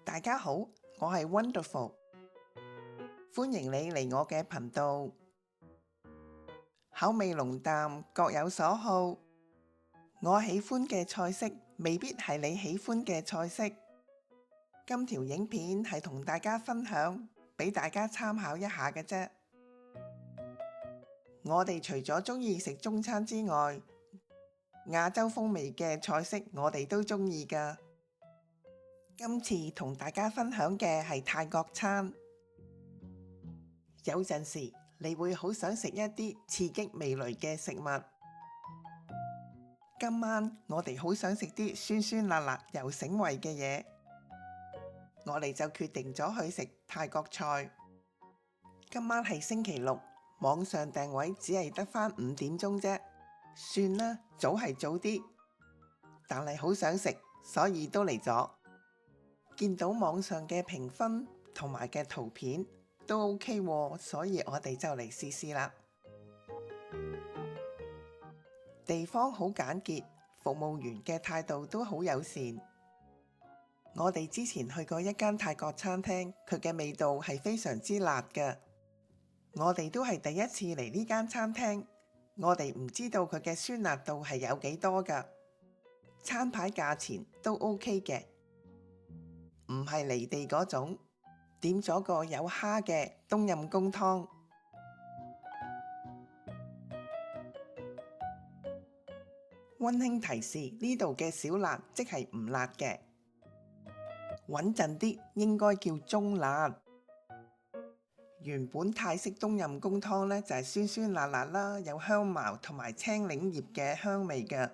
大家好，我係 Wonderful，歡迎你嚟我嘅頻道。口味濃淡各有所好，我喜歡嘅菜式未必係你喜歡嘅菜式。今條影片係同大家分享，俾大家參考一下嘅啫。我哋除咗鍾意食中餐之外，亞洲風味嘅菜式我哋都鍾意㗎。今次同大家分享嘅係泰國餐。有陣時你會好想食一啲刺激味蕾嘅食物。今晚我哋好想食啲酸酸辣辣又醒胃嘅嘢，我哋就決定咗去食泰國菜。今晚係星期六，網上訂位只係得返5點鐘啫，算啦，早係早啲，但係好想食，所以都嚟咗。見到網上嘅評分同埋嘅圖片都 OK 喎，所以我哋就嚟試試啦。地方好簡潔，服務員嘅態度都好友善。我哋之前去過一間泰國餐廳，佢嘅味道係非常之辣嘅。我哋都係第一次嚟呢間餐廳，我哋唔知道佢嘅酸辣度係有幾多㗎。餐牌價錢都 OK 嘅，唔係離地嗰種。點咗個有蝦嘅冬陰功湯。溫馨提示：呢度嘅小辣即係唔辣嘅，穩陣啲應該叫中辣。原本泰式冬陰功湯呢，就係酸酸辣辣啦，有香茅同埋青檸葉嘅香味嘅。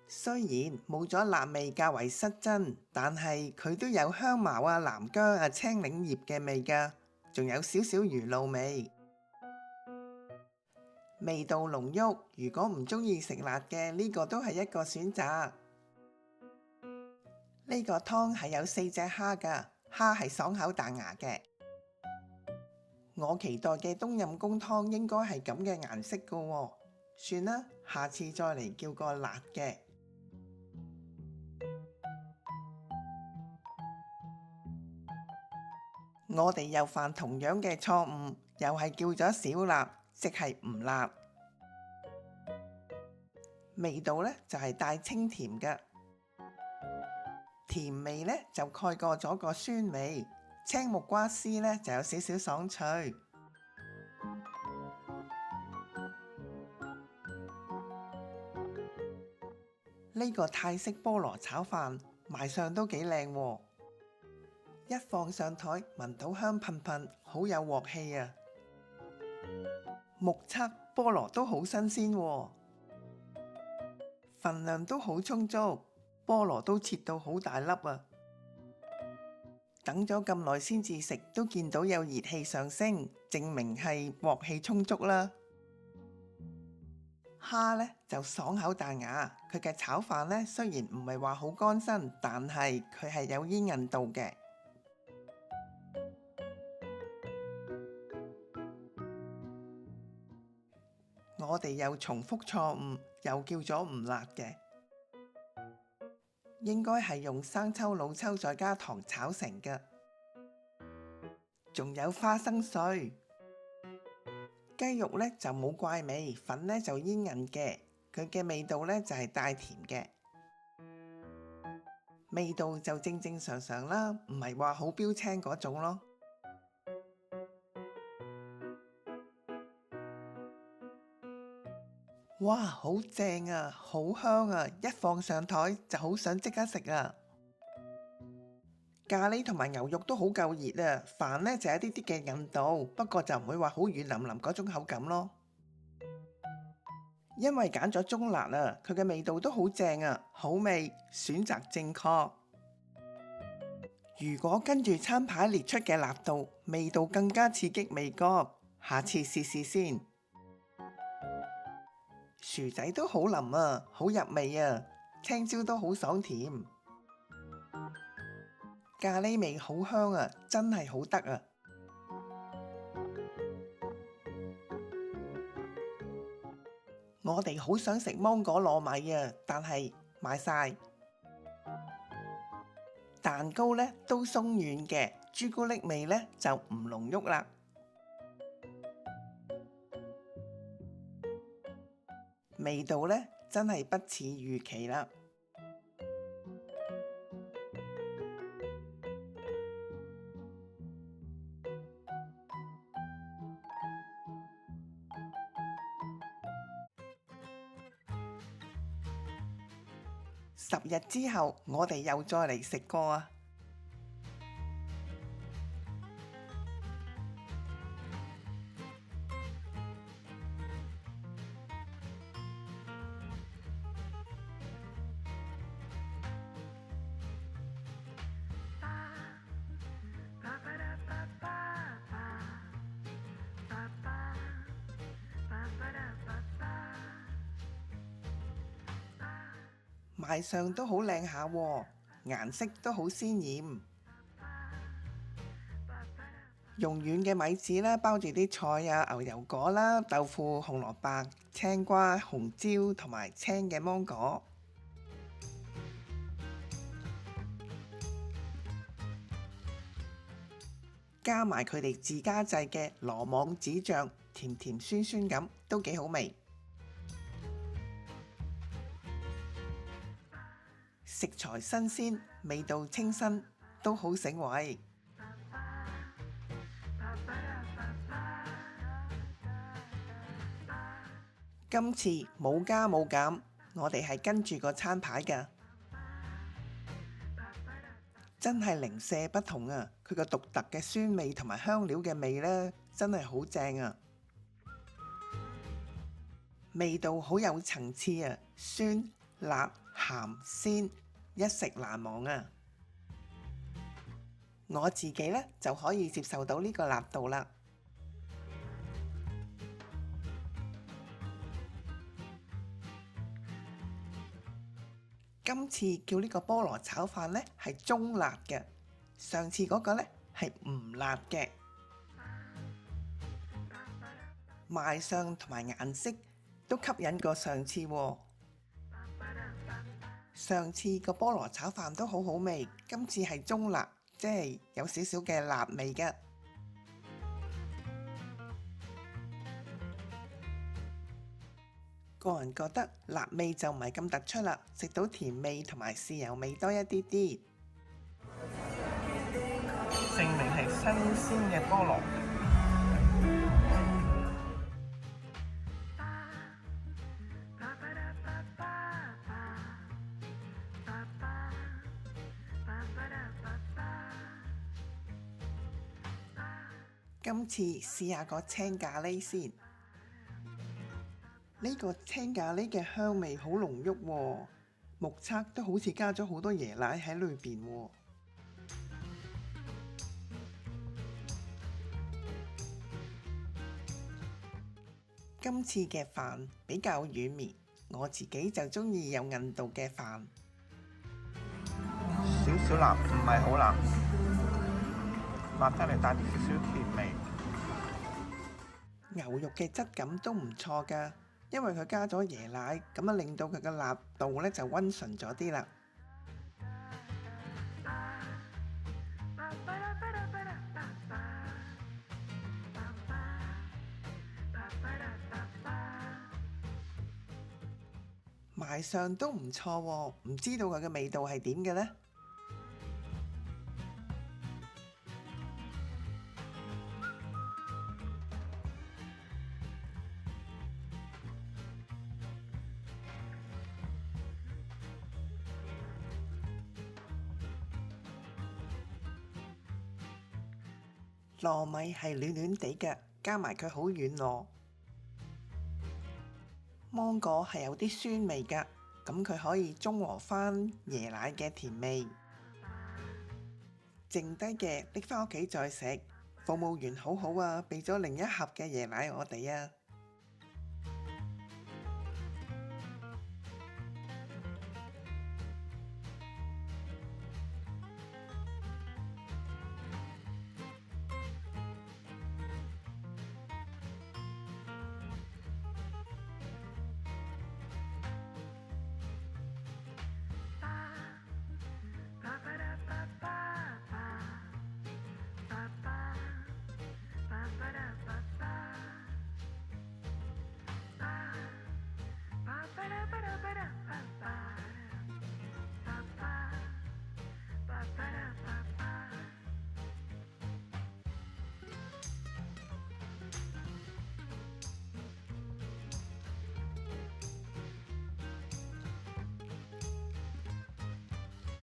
雖然冇咗辣味較為失真，但係佢都有香茅啊、南薑啊、青檸葉嘅味㗎，仲有少少魚露味，味道濃郁。如果唔鍾意食辣嘅，呢個都係一個選擇。呢個湯係有4隻蝦㗎，蝦係爽口彈牙嘅。我期待嘅冬陰功湯應該係咁嘅顏色㗎喎，算啦，下次再嚟叫個辣嘅。我哋又犯同樣嘅錯誤，又係叫咗小辣，即係唔辣。味道呢就係帶清甜嘅，甜味呢就蓋過咗個酸味，青木瓜絲呢就有少少爽脆。呢個泰式菠蘿炒飯賣相都幾靚喎。一放上台，聞到香噴噴，好有鑊氣啊！目測菠蘿都好新鮮喎，份量都好充足，菠蘿都切到好大粒啊！等咗咁耐先至食，都見到有熱氣上升，證明係鑊氣充足啦。蝦呢就爽口彈牙，佢嘅炒飯呢雖然唔係話好乾身，但係佢係有煙韌度嘅。我哋又重複錯誤，又叫咗唔辣嘅，應該係用生抽、老抽再加糖炒成嘅，仲有花生碎。雞肉呢就冇怪味，粉呢就煙韌嘅，佢嘅味道呢就係帶甜嘅，味道就正正常常啦，唔係話好標青嗰種咯。哇，好正啊，好香啊！一放上台就好想即刻食啊！咖喱同埋牛肉都好夠熱啊，飯呢就有啲啲嘅韌度，不過就唔會話好軟腍腍嗰種口感咯。因為揀咗中辣啊，佢嘅味道都好正啊，好味，選擇正確。如果跟住餐牌列出嘅辣度，味道更加刺激味覺，下次試試先。薯仔都好腍啊，好入味啊，青椒都好爽甜，咖喱味好香啊，真係好得啊！我哋好想食芒果糯米啊，但係賣晒。大蛋糕呢都鬆軟嘅，朱古力味呢就唔濃郁啦。味道呢真係不似預期啦。10日之後，我哋又再嚟食過啊！賣相都好靚下喎，顏色都好鮮豔。用軟嘅米紙啦，包住啲菜啊、牛油果啦、豆腐、紅蘿蔔、青瓜、紅椒同埋青嘅芒果，加埋佢哋自家製嘅羅網子醬，甜甜酸酸咁，都幾好味。食材新鮮，味道清新，都好醒胃。今次冇加冇減，我哋係跟住個餐牌㗎，真係零舍不同啊！佢個獨特嘅酸味同埋香料嘅味呢，真係好正啊！味道好有層次啊，酸、辣、鹹、鮮。一食難忘啊！我自己呢，就可以接受到呢個辣度啦。今次叫呢個菠蘿炒飯呢，係中辣嘅，上次嗰個呢係唔辣嘅。賣相同埋顏色都吸引過上次喎。上次個菠蘿炒飯都好好味，今次係中辣，即係有少少嘅辣味嘅。個人覺得辣味就唔係咁突出啦，食到甜味同埋豉油味多一啲啲。證明係新鮮嘅菠蘿。今次試下個青咖喱先，呢個青咖喱嘅香味好濃郁喎，目測都好似加咗好多椰奶喺裏邊喎。今次嘅飯比較軟綿，我自己就鍾意有韌度嘅飯，少少辣，唔係好辣。辣得嚟帶啲少少甜味，牛肉嘅質感都唔錯㗎，因為佢加咗椰奶，咁啊令到佢嘅辣度呢就溫順咗啲啦。賣相都唔錯喎，唔知道佢嘅味道係點嘅呢？糯米係暖暖地嘅，加埋佢好軟糯。芒果係有啲酸味㗎，咁佢可以中和返椰奶嘅甜味。剩低嘅拎返屋企再食。服務員好好啊，俾咗另一盒嘅椰奶我哋啊。